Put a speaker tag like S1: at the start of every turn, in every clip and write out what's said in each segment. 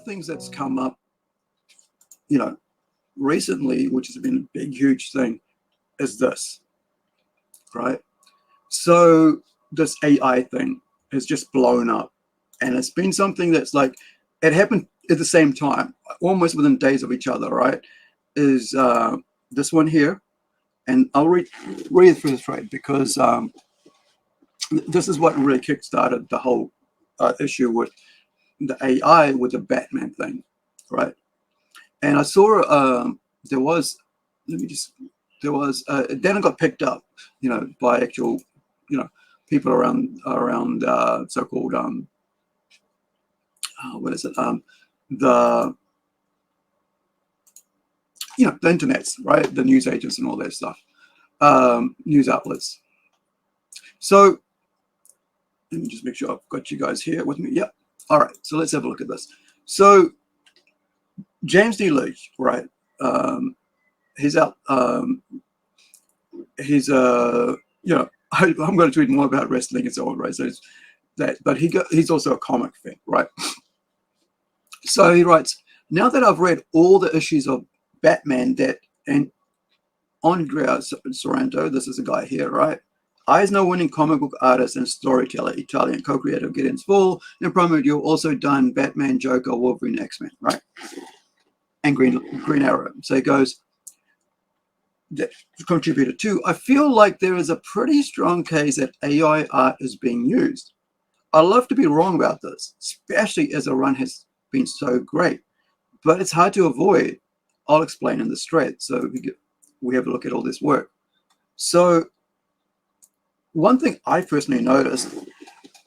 S1: things that's come up, recently, which has been a big, huge thing, is this, right? So this AI thing has just blown up, and it's been something that's like, it happened at the same time, almost within days of each other, right? Is this one here, and I'll read through this, right? Because this is what really kickstarted the whole issue with the AI with the Batman thing, right? And I saw there was, then it got picked up, by actual, people around so-called what is it? The the internets, right? The news agents and all that stuff, news outlets. So let me just make sure I've got you guys here with me. Yep. All right. So let's have a look at this. So James D. Leach, right? He's out. He's I'm going to read more about wrestling and so on, right? So it's that, but he's also a comic fan, right? So he writes, now that I've read all the issues of Batman and Andrea Sorrentino, this is a guy here, right? Eisner-winning comic book artist and storyteller, Italian co-creator of Gideon's Fall, and primarily also done Batman, Joker, Wolverine, X-Men, right? And Green Arrow. So he goes, that contributor too. I feel like there is a pretty strong case that AI art is being used. I'd love to be wrong about this, especially as the run has been so great, but it's hard to avoid. I'll explain in this thread. So we have a look at all this work. So one thing I personally noticed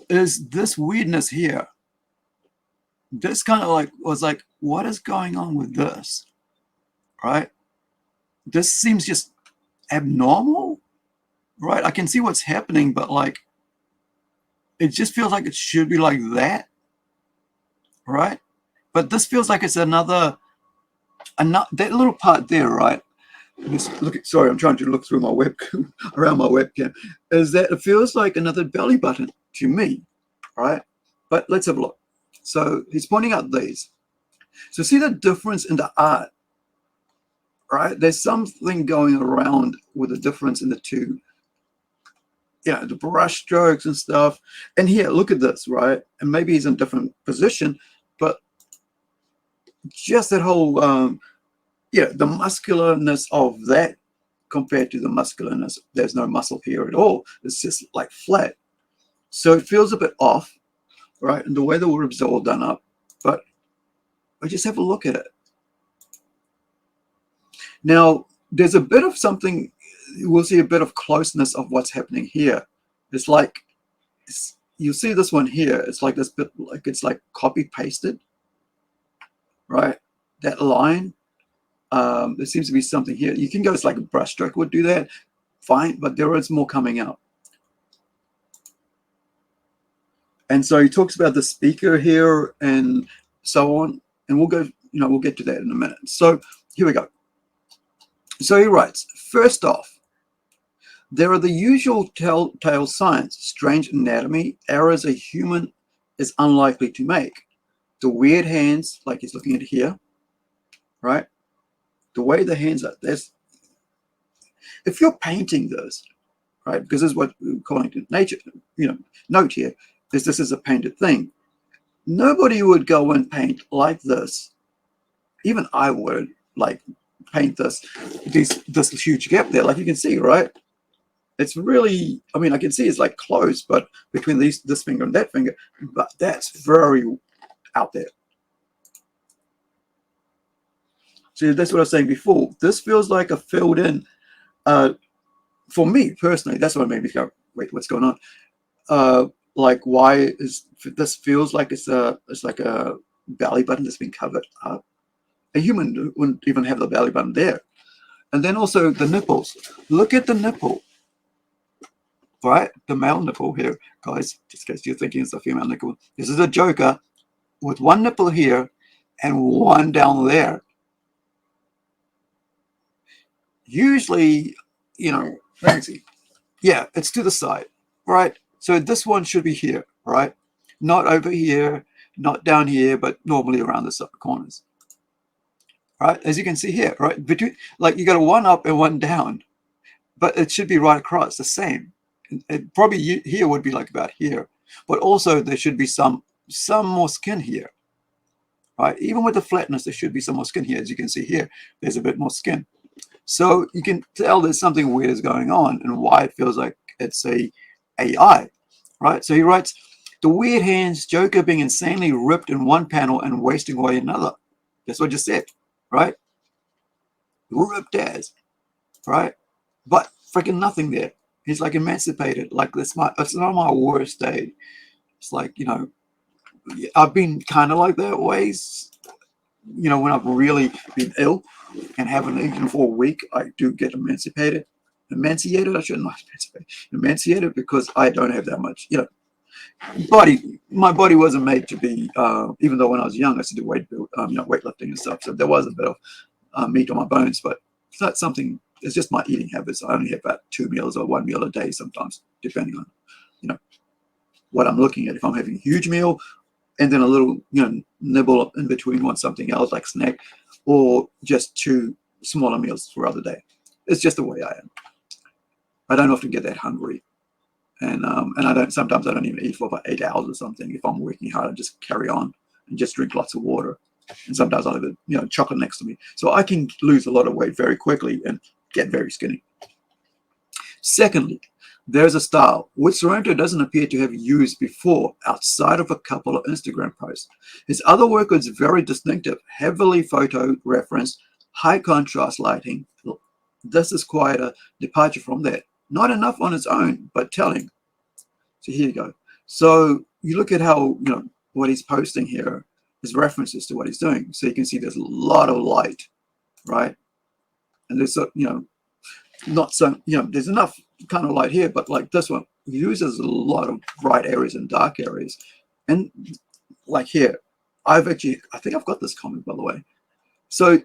S1: is this weirdness here. This kind of was like, what is going on with this, right? This seems just abnormal, right? I can see what's happening, but like, it just feels like it should be like that, right? But this feels like it's another that little part there, right? Sorry, I'm trying to look through my webcam, around my webcam, is that it feels like another belly button to me, right? But let's have a look. So he's pointing out these. So see the difference in the art, right? There's something going around with the difference in the two. Yeah, the brush strokes and stuff. And here, look at this, right? And maybe he's in a different position, but just that whole, the muscularness of that compared to the muscularness, there's no muscle here at all. It's just like flat. So it feels a bit off, right? And the way the ribs are all done up, but I just have a look at it. Now, there's a bit of something, we'll see a bit of closeness of what's happening here. It's like, you see this one here, it's like this bit, like it's like copy pasted, right? That line, there seems to be something here. You can go, it's like a brush stroke would do that, fine, but there is more coming out. And so he talks about the speaker here and so on, and we'll go, we'll get to that in a minute. So here we go. So he writes, first off, there are the usual telltale signs, strange anatomy, errors a human is unlikely to make. The weird hands, like he's looking at here, right? The way the hands are, if you're painting this, right, because this is what we're calling it nature, note here, is this is a painted thing. Nobody would go and paint like this. Even I would, like, paint this huge gap there, like you can see, right? It's really, I mean, I can see it's like close, but between this finger and that finger, but that's very out there. So that's what I was saying before. This feels like a filled in, for me personally, that's what made me go, wait, what's going on? Like, why is this feels like it's like a belly button that's been covered up. A human wouldn't even have the belly button there. And then also the nipples. Look at the nipple, right? The male nipple here, guys, just in case you're thinking it's a female nipple. This is a Joker with one nipple here and one down there. Usually, let me see. Yeah, it's to the side, right? So this one should be here, right? Not over here. not down here, but normally around the corners. Right, as you can see here, right, between, like, you got a one up and one down, but it should be right across the same. It probably here would be like about here, but also there should be some more skin here, right? Even with the flatness, there should be some more skin here. As you can see here, there's a bit more skin. So you can tell there's something weird is going on and why it feels like it's a AI, right? So he writes, the weird hands, Joker being insanely ripped in one panel and wasting away another. That's what I just said, right? Ripped as, right? But freaking nothing there. He's like emancipated. Like, it's not my worst day. It's like, you know, I've been kind of like that ways. You know, when I've really been ill and haven't eaten for a week, I do get emancipated. Emanciated, I shouldn't emancipate. Emanciated because I don't have that much, you know, body. My body wasn't made to be, even though when I was young, I used to do weightlifting and stuff. So there was a bit of meat on my bones, but it's not something, it's just my eating habits. I only have about 2 meals or 1 meal a day sometimes, depending on, you know, what I'm looking at. If I'm having a huge meal and then a little, you know, nibble in between, want something else like snack, or just 2 smaller meals throughout the day. It's just the way I am. I don't often get that hungry. And sometimes I don't even eat for about 8 hours or something. If I'm working hard, I just carry on and just drink lots of water. And sometimes I'll have a, you know, chocolate next to me. So I can lose a lot of weight very quickly and get very skinny. Secondly, there's a style which Sorrento doesn't appear to have used before outside of a couple of Instagram posts. His other work is very distinctive, heavily photo referenced, high contrast lighting. This is quite a departure from that. Not enough on its own, but telling. So here you go. So you look at how, you know, what he's posting here is references to what he's doing. So you can see there's a lot of light, right? And there's, you know, not so, you know, there's enough kind of light here, but like this one uses a lot of bright areas and dark areas. And like here, I think I've got this comic, by the way. So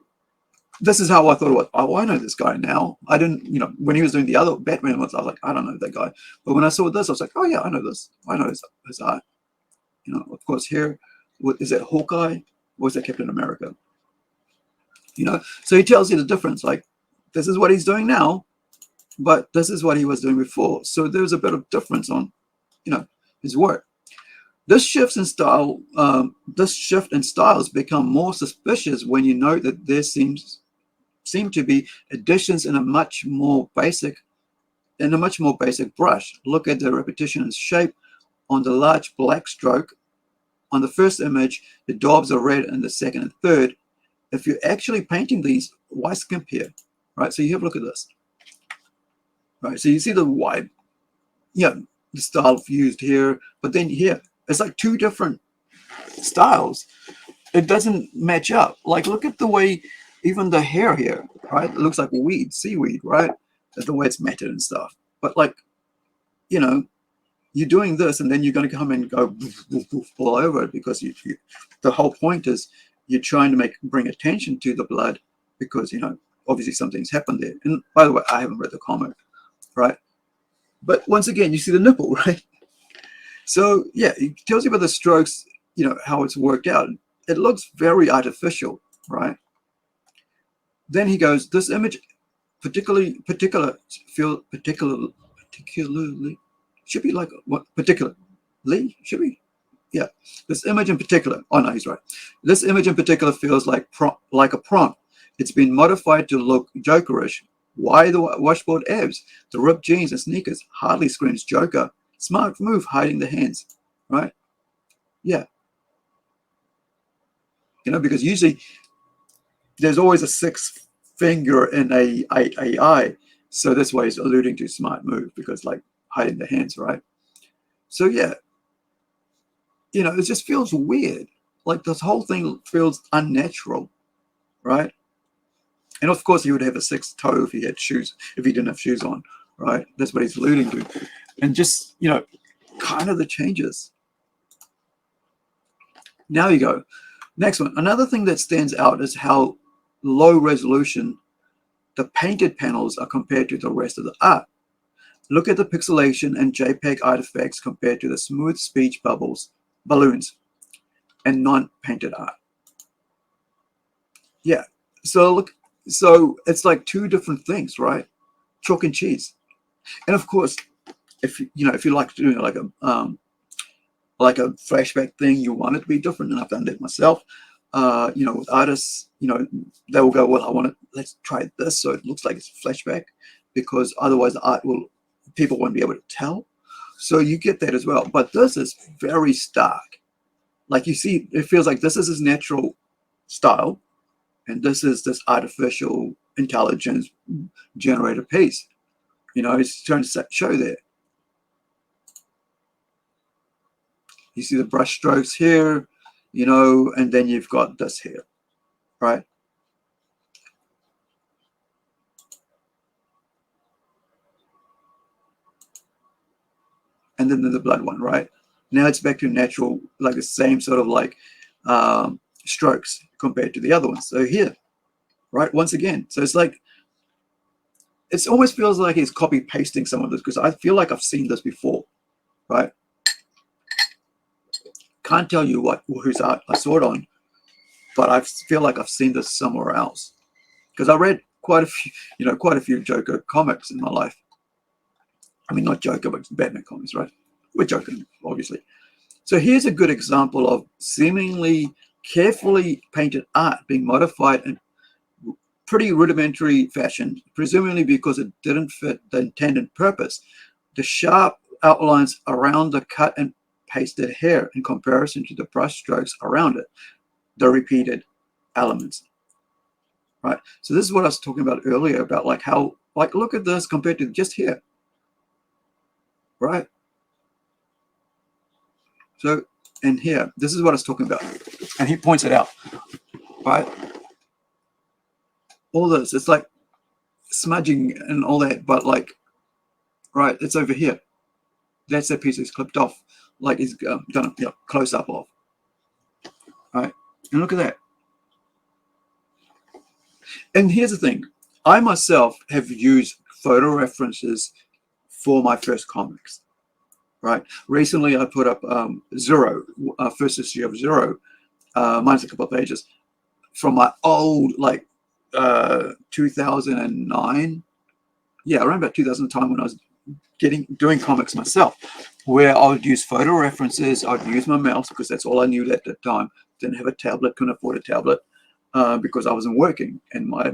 S1: this is how I thought it was. Oh, I know this guy now. I didn't, you know, when he was doing the other Batman ones, I was like, I don't know that guy. But when I saw this, I was like, oh yeah, I know this. I know his art. You know, of course, here, what is that, Hawkeye? Or is that Captain America? You know, so he tells you the difference. Like, this is what he's doing now, but this is what he was doing before. So there's a bit of difference on, you know, his work. This shift in style, styles become more suspicious when you know that there seem to be additions in a much more basic brush. Look at the repetition and shape on the large black stroke. On the first image, the daubs are red in the second and third. If you're actually painting these, why skimp here? Right, so you have a look at this. Right, so you see the wide, yeah, the style used here, but then here, it's like 2 different styles. It doesn't match up. Like, look at the way, even the hair here, right? It looks like weed, seaweed, right? The way it's matted and stuff. But like, you know, you're doing this and then you're going to come and go all over it because the whole point is you're trying to bring attention to the blood because, you know, obviously something's happened there. And by the way, I haven't read the comic, right? But once again, you see the nipple, right? So yeah, it tells you about the strokes, you know, how it's worked out. It looks very artificial, right? Then he goes, this image particularly should be like what particularly should be, yeah. This image in particular. Oh no, he's right. This image in particular feels like a prompt. It's been modified to look Jokerish. Why the washboard abs? The ripped jeans and sneakers hardly screams Joker. Smart move, hiding the hands, right? Yeah. You know, because usually there's always a 6th finger in a eye. So that's why he's alluding to smart move, because like hiding the hands, right? So yeah, you know, it just feels weird. Like this whole thing feels unnatural, right? And of course he would have a 6th toe if he had shoes, if he didn't have shoes on, right? That's what he's alluding to. And just, you know, kind of the changes. Now you go. Next one. Another thing that stands out is how low resolution the painted panels are compared to the rest of the art. Look at the pixelation and JPEG artifacts compared to the smooth speech balloons. and non-painted art. Yeah. So look, so it's like two different things, right? Chalk and cheese. And of course, if you like doing like a flashback thing, you want it to be different, and I've done that myself. With artists, they will go, well, let's try this so it looks like it's a flashback, because otherwise the art people won't be able to tell. So you get that as well. But this is very stark. Like you see, it feels like this is his natural style, and this is this artificial intelligence generated piece. It's trying to show that. You see the brush strokes here, and then you've got this here, right? And then the blood one, right? Now it's back to natural, like the same sort of like strokes compared to the other ones. So here, right, once again, so it's like, it almost feels like he's copy pasting some of this, because I feel like I've seen this before, right? Can't tell you whose art I saw it on, but I feel like I've seen this somewhere else, because I read quite a few Joker comics in my life. I mean, not Joker, but Batman comics, right? We're joking, obviously. So here's a good example of seemingly carefully painted art being modified in pretty rudimentary fashion, presumably because it didn't fit the intended purpose. The sharp outlines around the cut and pasted hair in comparison to the brush strokes around it, the repeated elements, right? So this is what I was talking about earlier, about like how, like, look at this compared to just here, right? So, and here, this is what I was talking about. And he points it out, right? All this, it's like smudging and all that, but like, right, it's over here. That's that piece is clipped off, like he's done a close up of, right? And look at that. And here's the thing, I myself have used photo references for my first comics, right? Recently I put up Zero, first issue of Zero, minus a couple of pages, from my old, like 2009, yeah, around about 2000 time, when I was doing comics myself, where I would use photo references. I'd use my mouse because that's all I knew at the time. Didn't have a tablet, couldn't afford a tablet, because I wasn't working, and my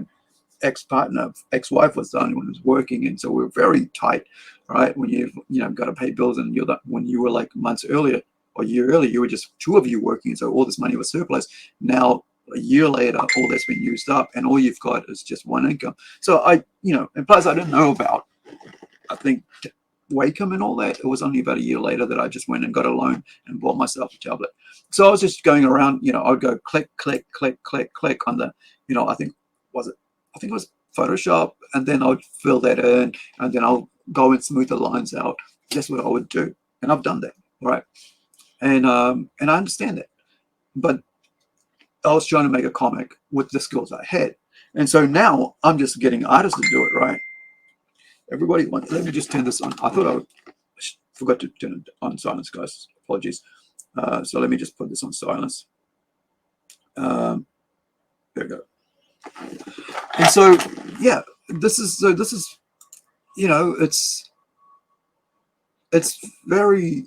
S1: ex-wife was the only one who was working, and so we were very tight, right? When you've got to pay bills, and when you were like months earlier or a year earlier, you were just two of you working, so all this money was surplus. Now a year later, all that's been used up, and all you've got is just one income. So and plus I didn't know about, I think, Wacom and all that. It was only about a year later that I just went and got a loan and bought myself a tablet. So I was just going around, I'd go click, click, click, click, click on the, I think it was Photoshop, and then I'd fill that in, and then I'll go and smooth the lines out. That's what I would do, and I've done that, right? And I understand that, but I was trying to make a comic with the skills I had, and so now I'm just getting artists to do it, right? Everybody wants. Let me just turn this on. I thought forgot to turn it on silence, guys. Apologies. So let me just put this on silence. There we go. And so, yeah, this is it's very,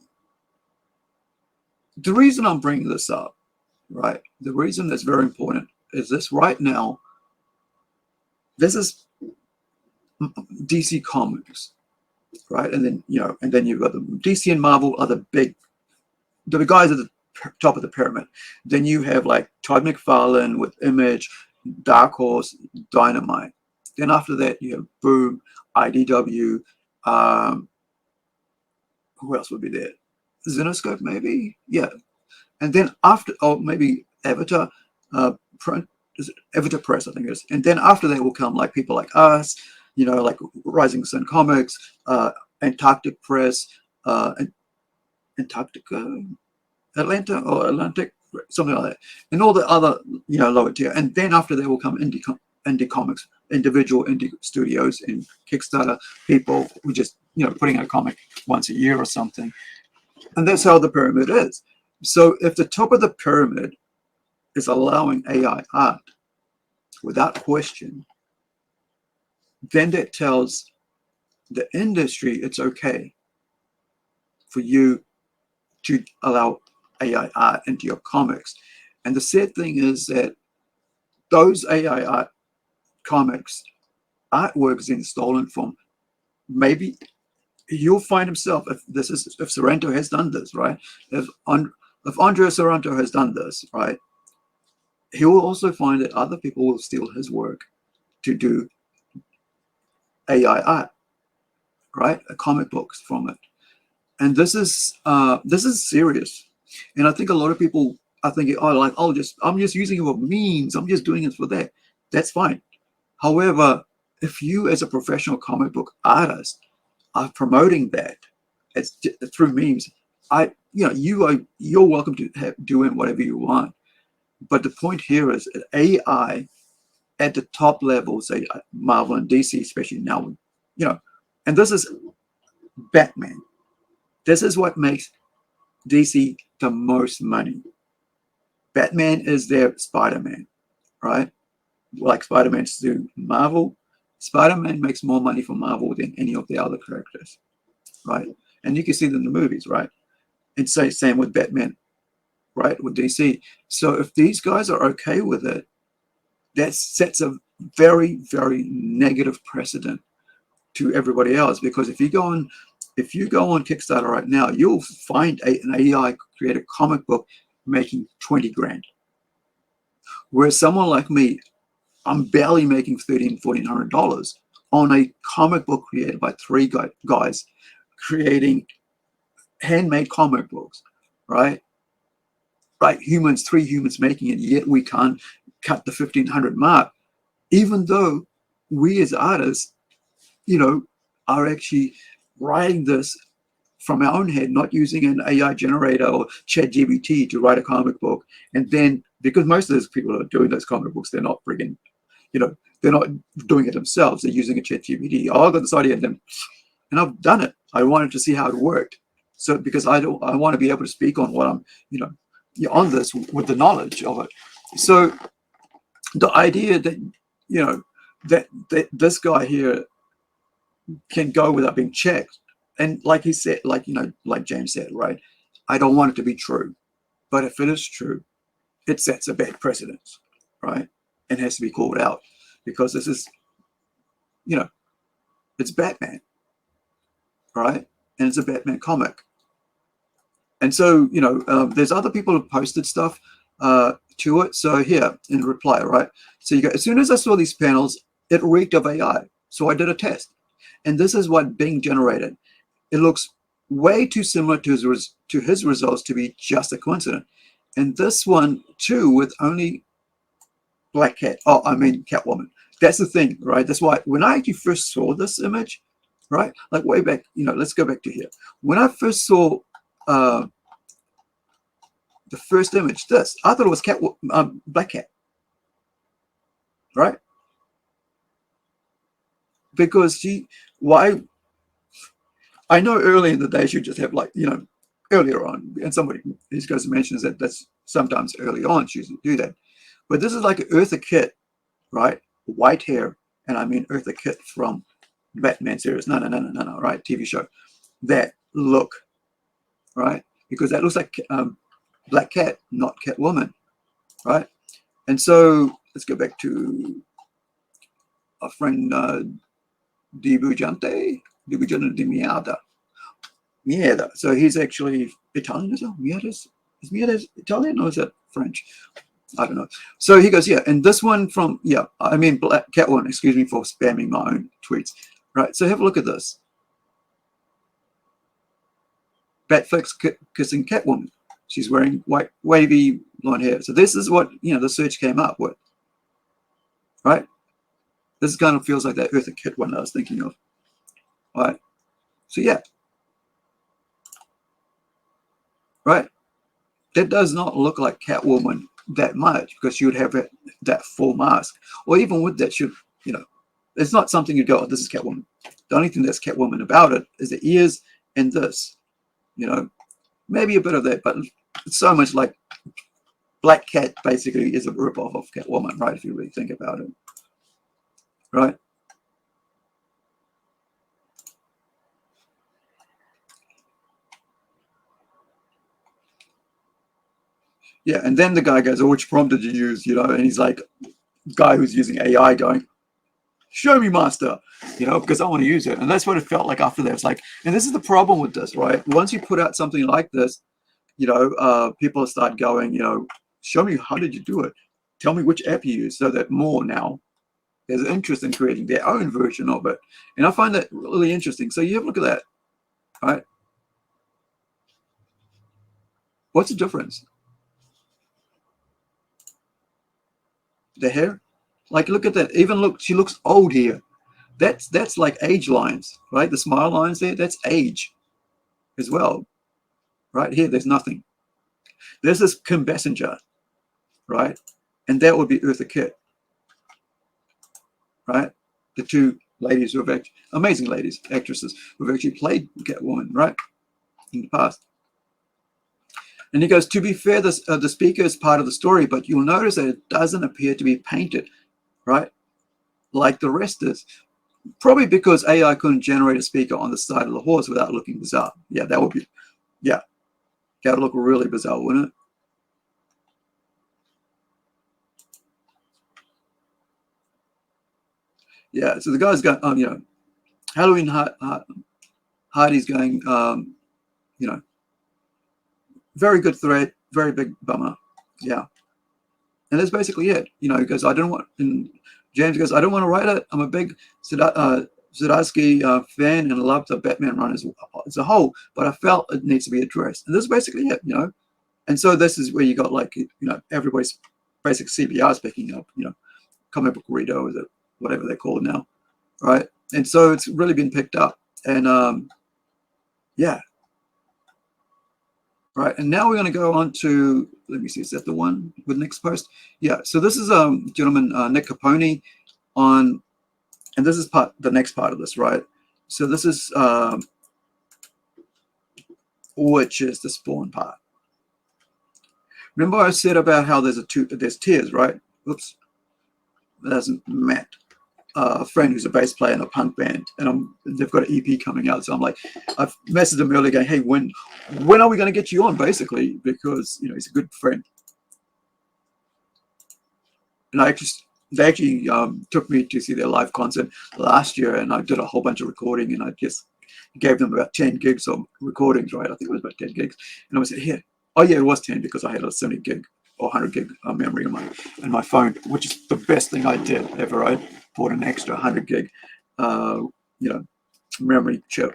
S1: the reason I'm bringing this up, right? The reason that's very important is this right now. This is DC Comics, right? And then you've got the DC and Marvel are the guys at the top of the pyramid. Then you have like Todd McFarlane with Image, Dark Horse, Dynamite. Then after that you have Boom, IDW. Who else would be there? Zenoscope, maybe, yeah. And then after, maybe Avatar, Avatar Press, I think it is. And then after that will come like people like us, like Rising Sun Comics, Antarctic Press, Antarctica, Atlanta or Atlantic, something like that, and all the other lower tier. And then after that will come indie comics, individual indie studios and Kickstarter people who just putting out a comic once a year or something. And that's how the pyramid is. So if the top of the pyramid is allowing AI art without question, then that tells the industry it's okay for you to allow AI art into your comics. And the sad thing is that those AI art comics artworks being stolen from, maybe you'll find himself, if Sorrento has done this, right? If Andrea Sorrento has done this, right, he will also find that other people will steal his work to do AI art, right? Comic books from it. And this is serious. And I think a lot of people are thinking, oh, like, I'm just using it for memes. I'm just doing it for that. That's fine. However, if you as a professional comic book artist are promoting that through memes, you're welcome to doing whatever you want. But the point here is that AI at the top level, say Marvel and DC, especially now, and this is Batman. This is what makes DC the most money. Batman is their Spider-Man, right? Like Spider-Man's to Marvel, Spider-Man makes more money for Marvel than any of the other characters, right? And you can see it in the movies, right? And same with Batman, right? With DC. So if these guys are okay with it, that sets a very, very negative precedent to everybody else. Because if you go on Kickstarter right now, you'll find an AI created comic book making 20 grand. Whereas someone like me, I'm barely making $1,300-$1,400 on a comic book created by three guys creating handmade comic books, right? Right, three humans making it, yet we can't cut the 1,500 mark, even though we as artists, are actually writing this from our own head, not using an AI generator or ChatGPT to write a comic book. And then, because most of those people who are doing those comic books, they're not friggin', they're not doing it themselves. They're using a ChatGPT. Oh, I got this idea, and I've done it. I wanted to see how it worked. So because I want to be able to speak on what I'm, on this with the knowledge of it. So the idea that, that this guy here can go without being checked. And like he said, like James said, right? I don't want it to be true. But if it is true, it sets a bad precedent, right? And has to be called out because this is, it's Batman, right? And it's a Batman comic. And so, there's other people who posted stuff to it. So here in reply, right? So you go, as soon as I saw these panels, it reeked of AI. So I did a test. And this is what Bing generated. It looks way too similar to his results to be just a coincidence. And this one too, with only Catwoman. That's the thing, right? That's why when I actually first saw this image, right? Like way back, let's go back to here. When I first saw the first image, I thought it was Black Cat, right? Because I know early in the day she'd just have earlier on, and somebody, these guys mentions that that's sometimes early on she used to do that. But this is like an Eartha Kitt, right? White hair, and I mean Eartha Kitt from Batman series. No, right? TV show. That look, right? Because that looks like Black Cat, not Catwoman, right? And so let's go back to our friend Dibujante de Mierda. Mierda. So he's actually Italian as well. Is Mierda Italian or is that French? I don't know. So he goes, yeah, and this one from, Black Catwoman, excuse me for spamming my own tweets. Right, so have a look at this. Batflex kissing Catwoman. She's wearing white, wavy blonde hair. So this is what, the search came up with. Right? This kind of feels like that Eartha Kitt one I was thinking of. All right. So yeah. Right? That does not look like Catwoman that much because she would have that full mask. Or even with that, it's not something you go, oh, this is Catwoman. The only thing that's Catwoman about it is the ears and this. Maybe a bit of that, but It's so much like Black Cat basically is a ripoff of Catwoman, right? If you really think about it, right? Yeah, and then the guy goes, "Oh, which prompt did you use?" And he's like, guy who's using AI going, "Show me, master," because I want to use it. And that's what it felt like after that. It's like, and this is the problem with this, right? Once you put out something like this, people start going, show me, how did you do it? Tell me which app you use, so that more now there's interest in creating their own version of it. And I find that really interesting. So you have a look at that, right? What's the difference? The hair, like, look at that. Even look, she looks old here. That's like age lines, right? The smile lines there, that's age as well. Right here, there's nothing. This is Kim Basinger, right? And that would be Eartha Kitt, right? The two ladies who have actually, amazing ladies, actresses, who have actually played Catwoman, right, in the past. And he goes, to be fair, the speaker is part of the story, but you'll notice that it doesn't appear to be painted, right, like the rest is. Probably because AI couldn't generate a speaker on the side of the horse without looking bizarre. Yeah, that would be, yeah, that would look really bizarre, wouldn't it? Yeah, so the guy's got, Halloween Hardy's going, very good thread, very big bummer. Yeah. And that's basically it. He goes, I don't want, and James goes, I don't want to write it. I'm a big Zdarsky fan and love the Batman run as a whole, but I felt it needs to be addressed. And this is basically it, And so this is where you got like, everybody's basic CBRs picking up, comic book reader, or whatever they're called now, right? And so it's really been picked up. And yeah. Right, and now we're going to go on to, let me see, is that the one with next post? Yeah, so this is gentleman, Nick Capone, on, and this is the next part of this, right? So this is, which is the Spawn part. Remember I said about how there's tiers, right? Oops, that's Matt, a friend who's a bass player in a punk band, and they've got an EP coming out. So I'm like, I've messaged him earlier going, hey, when are we going to get you on, basically, because he's a good friend. And they actually took me to see their live concert last year, and I did a whole bunch of recording, and I just gave them about 10 gigs of recordings, right? I think it was about 10 gigs. And I said, here, oh yeah, it was 10 because I had a 70 gig or 100 gig memory in my phone, which is the best thing I did ever. I bought an extra 100 gig, memory chip.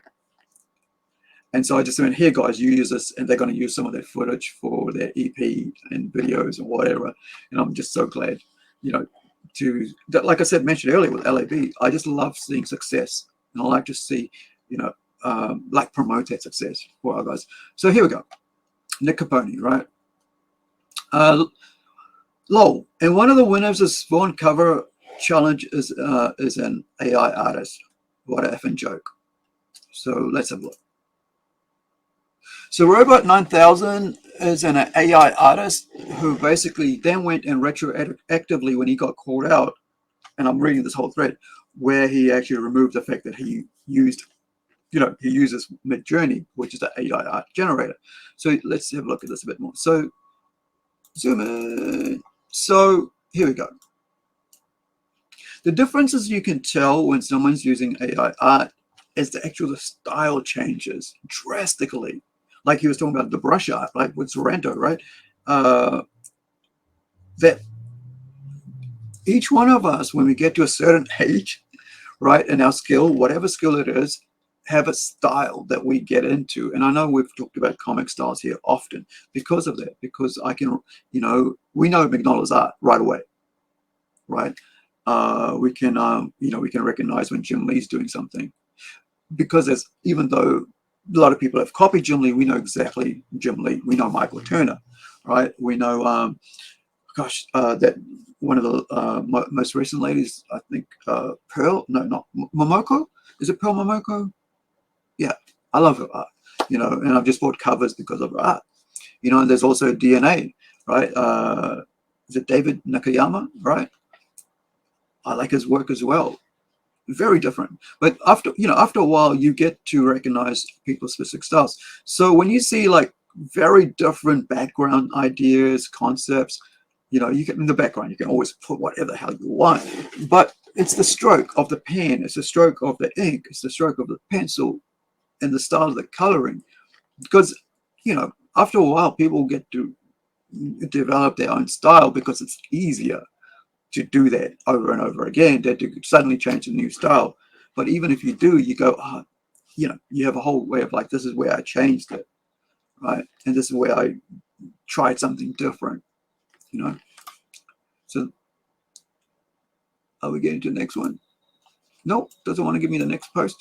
S1: And so I just went, here, guys, you use this, and they're going to use some of their footage for their EP and videos and whatever. And I'm just so glad, like I said, mentioned earlier with LAB, I just love seeing success. And I like to see, like promote that success for our guys. So here we go. Nick Capone, right? Lol. And one of the winners of Spawn cover challenge is an AI artist. What a effing joke. So let's have a look. So Robot 9000 is an AI artist who basically then went and retroactively, when he got called out, and I'm reading this whole thread, where he actually removed the fact that he used, he uses Midjourney, which is the AI art generator. So let's have a look at this a bit more. So zoom in. So here we go. The differences you can tell when someone's using AI art is the actual style changes drastically. Like he was talking about the brush art, like with Sorrento, right? That each one of us, when we get to a certain age, right, and our skill, whatever skill it is, have a style that we get into. And I know we've talked about comic styles here often because of that, because I can, we know Mignola's art right away, right? We can, we can recognize when Jim Lee's doing something, because even though a lot of people have copied Jim Lee, we know exactly Jim Lee. We know Michael Turner, right? We know, that one of the most recent ladies, I think, Pearl, no, not Momoko. Is it Pearl Momoko? Yeah, I love her art, and I've just bought covers because of her art. you know, and there's also DNA, right? Is it David Nakayama, right? I like his work as well. Very different, but after, you know, after a while you get to recognize people's specific styles. So when you see like very different background ideas, concepts, you know, you get in the background, you can always put whatever the hell you want, but it's the stroke of the pen, it's the stroke of the ink, it's the stroke of the pencil, and the style of the coloring. Because, you know, after a while people get to develop their own style because it's easier to do that over and over again than to suddenly change a new style. But even if you do, you go, oh, you know, you have a whole way of like, this is where I changed it, right? And this is where I tried something different, you know? So are we getting to the next one? Nope, doesn't want to give me the next post.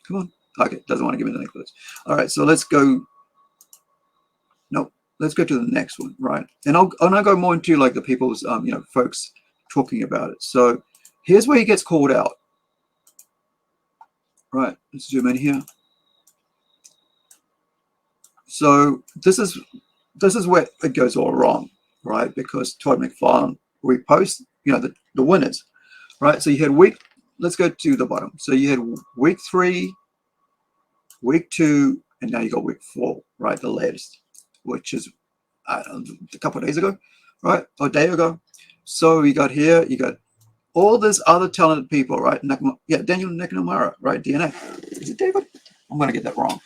S1: Come on. Okay, doesn't want to give me the next post. All right, so let's go. Nope, let's go to the next one, right? And I'll go more into like the people's, you know, folks talking about it. So here's where he gets called out. Right, let's zoom in here. So this is where it goes all wrong, right? Because Todd McFarlane reposts, you know, the winners, right? So you had week, let's go to the bottom. So you had week 3, week 2, and now you got week 4, right? The latest, which is a couple of days ago, right? Or a day ago. So you got here, you got all these other talented people, right? Daniel Nakamura, right? DNA. Is it David? I'm going to get that wrong.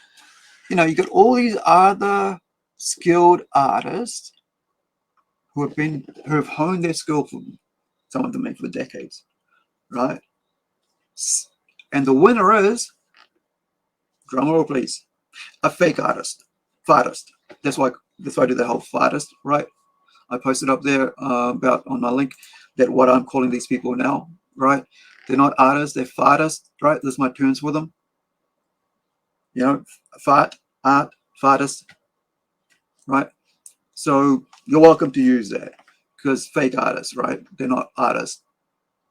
S1: You know, you got all these other skilled artists who have honed their skill for, some of them for decades, right? And the winner is, drum roll please, a fake artist, fartist. That's why I do that whole fartist, right? I posted up there about on my link that what I'm calling these people now, right? They're not artists, they're fartists, right? This is my terms for them. You know, fart, art, fartist, right? So you're welcome to use that, because fake artists, right? They're not artists.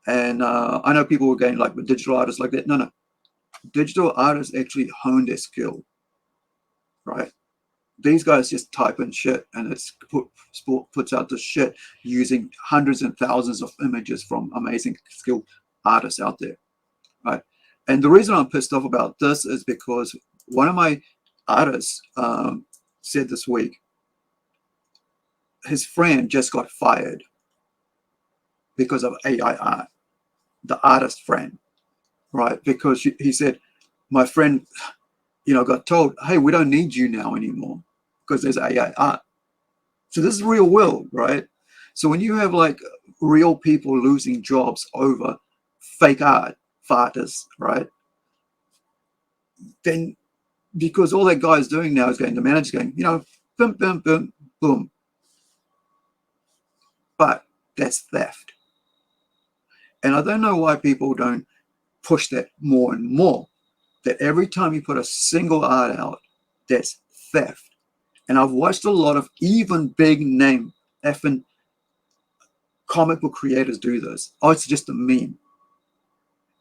S1: And I know people were going like, with digital artists like that. No. Digital artists actually hone their skill, right? These guys just type in shit and it's puts out the shit using hundreds and thousands of images from amazing skilled artists out there, right? And the reason I'm pissed off about this is because one of my artists said this week, his friend just got fired because of AI art, the artist friend, right? Because he said, my friend, you know, got told, hey, we don't need you now anymore because there's AI art. So this is real world, right? So when you have like real people losing jobs over fake art, farters, right? Then because all that guy's doing now is going, the manager's going, you know, boom, boom, boom, boom. But that's theft. And I don't know why people don't push that more and more, that every time you put a single art out, that's theft. And I've watched a lot of even big name effing comic book creators do this. Oh, it's just a meme.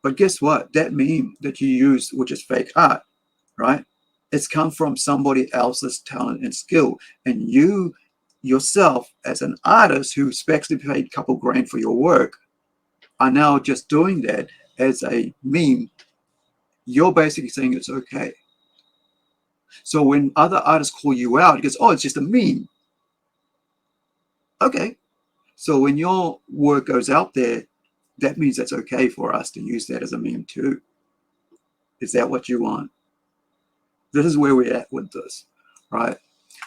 S1: But guess what? That meme that you use, which is fake art, right? It's come from somebody else's talent and skill. And you yourself, as an artist who expects to be paid a couple grand for your work, are now just doing that as a meme. You're basically saying it's okay. So when other artists call you out, it goes, oh, it's just a meme. Okay. So when your work goes out there, that means that's okay for us to use that as a meme too. Is that what you want? This is where we're at with this, right?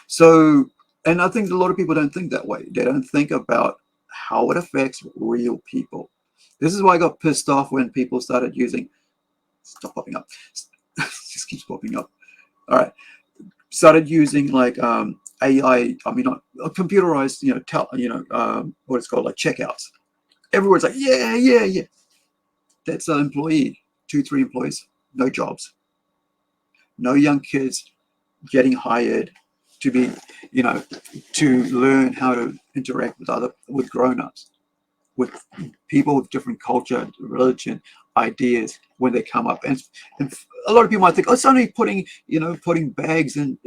S1: So, and I think a lot of people don't think that way. They don't think about how it affects real people. This is why I got pissed off when people started using, stop popping up, just keeps popping up. All right, started using like AI, I mean, not computerized, you know, what it's called, like checkouts. Everyone's like, yeah. That's an employee, 2-3 employees, no jobs, no young kids getting hired to be, you know, to learn how to interact with grown-ups, with people with different culture, religion, ideas when they come up. And a lot of people might think, oh, it's only putting bags and,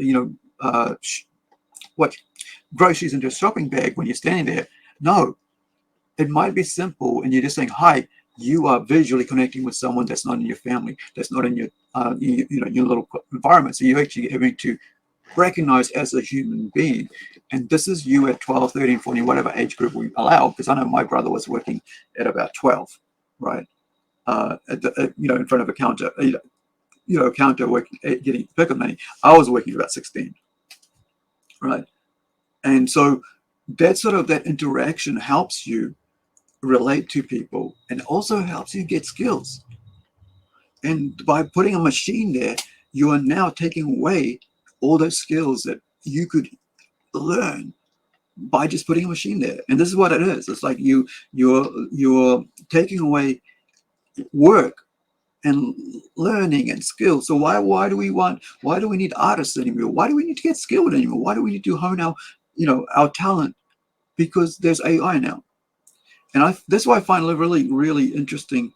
S1: what groceries into a shopping bag when you're standing there. No, it might be simple, and you're just saying, "Hi." You are visually connecting with someone that's not in your family, that's not in your, your little environment. So you're actually having to recognize as a human being. And this is you at 12, 13, 14, whatever age group we allow, because I know my brother was working at about 12, right? In front of a counter, counter working, getting pickup money. I was working about 16, right? And so that interaction helps you relate to people and also helps you get skills. And by putting a machine there, you are now taking away all those skills that you could learn by just putting a machine there. And this is what it is. It's like you're taking away work and learning and skills. So why do we need artists anymore? Why do we need to get skilled anymore? Why do we need to hone our talent? Because there's AI now. And that's why I find it really, really interesting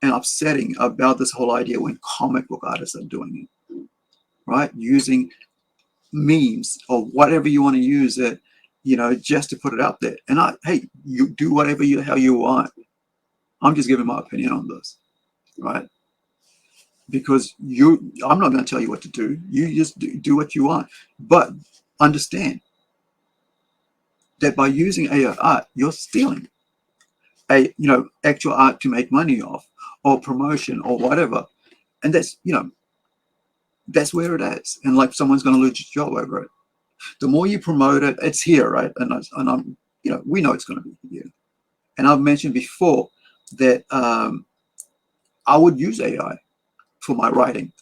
S1: and upsetting about this whole idea when comic book artists are doing it, right? Using memes or whatever you want to use it, just to put it out there. And hey, you do whatever the hell you want. I'm just giving my opinion on this, right? Because I'm not going to tell you what to do. You just do what you want. But understand that by using AI art, you're stealing actual art to make money off, or promotion or whatever. And that's where it is. And like someone's going to lose your job over it. The more you promote it, it's here, right? And I'm, we know it's going to be here. And I've mentioned before that I would use AI for my writing.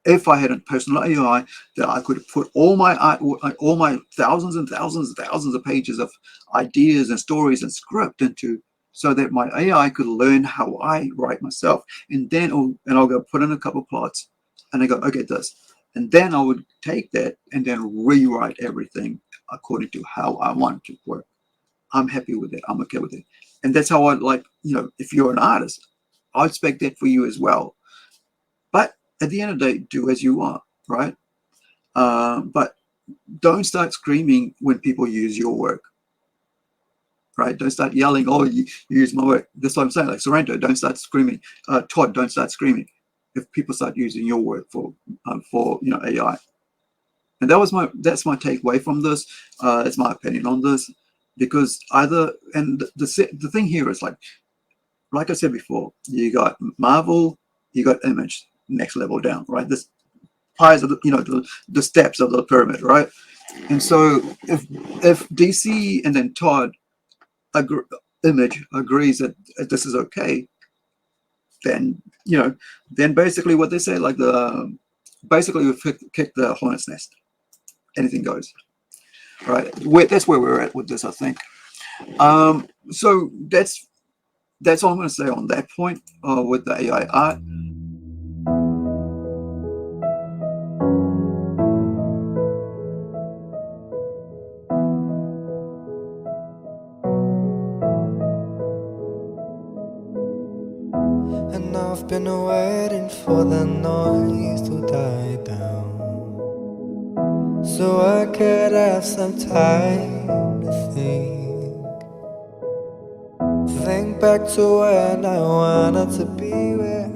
S1: If I had a personal AI that I could put all my art, all my thousands and thousands and thousands of pages of ideas and stories and script into, so that my AI could learn how I write myself. And then I'll go put in a couple plots, and I go, okay, this. And then I would take that and then rewrite everything according to how I want it to work. I'm happy with it. I'm okay with it. And that's how I like, if you're an artist, I expect that for you as well. But at the end of the day, do as you want, right? But don't start screaming when people use your work, right? Don't start yelling, oh, you use my work. That's what I'm saying. Like Sorrento, don't start screaming. Todd, don't start screaming if people start using your work for AI. And that's my takeaway from this. It's my opinion on this, because the thing here is like I said before, you got Marvel, you got Image, next level down, right? This pies of the steps of the pyramid, right? And so if DC and then Todd Image agrees that this is okay, then then basically what they say, like basically we kick the hornet's nest. Anything goes, right? That's where we're at with this, I think. So that's all I'm going to say on that point with the AI art.
S2: And I've been waiting for the noise to die down, so I could have some time to think back to when I wanted to be, where